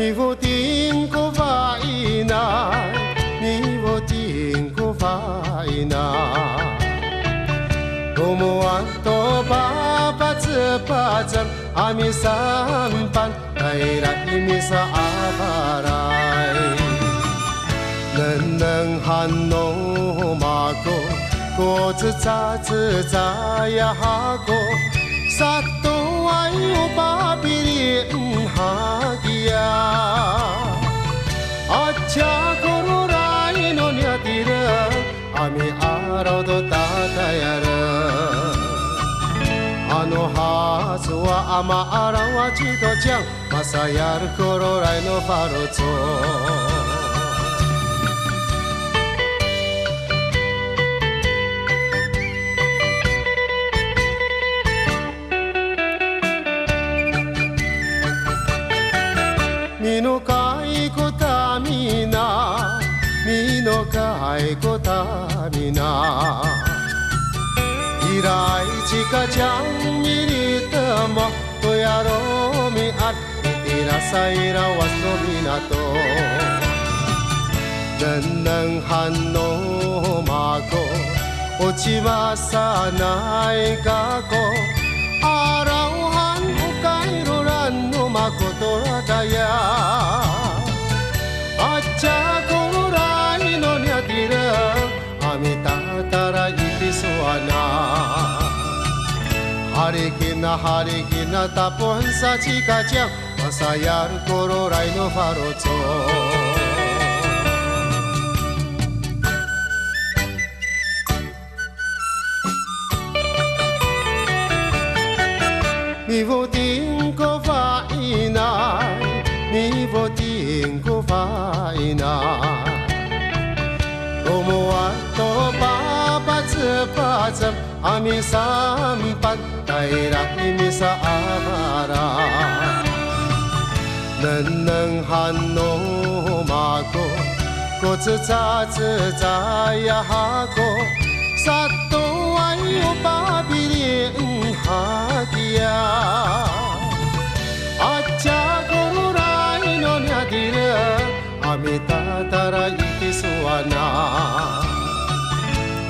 你不听过法伊那，你不听过法伊那。Gumawa to papatsepatsan ami sampan daerah ini saabarai neneng hanno mako ko tsa ya hako satu ayu papirin hagia acha korai no nyatira ami arau to tatayara ano hazuwa ama arawa chito chang masayar kororai no farotso Minokai kotamina Minokai kotamina Irai jika jang militamo Toyaro mi at itira saira wasno minato Neneng hanno mako Ochimasa nai kako Arauhan ukairo ranno makoto radaya Acha korai no nyatira Amitatara itisoana Harikina tapon sa chikachang Masayar kororai no farotso Mi voting ko faina Mi voting ko faina Gumawa to papatsepatsan ami sampan daerah ini saabarai neneng hanno mako ko tsa ya hako satu ayu papirin hagia acha korai no nyatira amitatara itisuana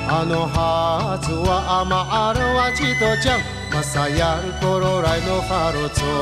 ano hazuwa ama arawa chito chang masayar kororai no farotso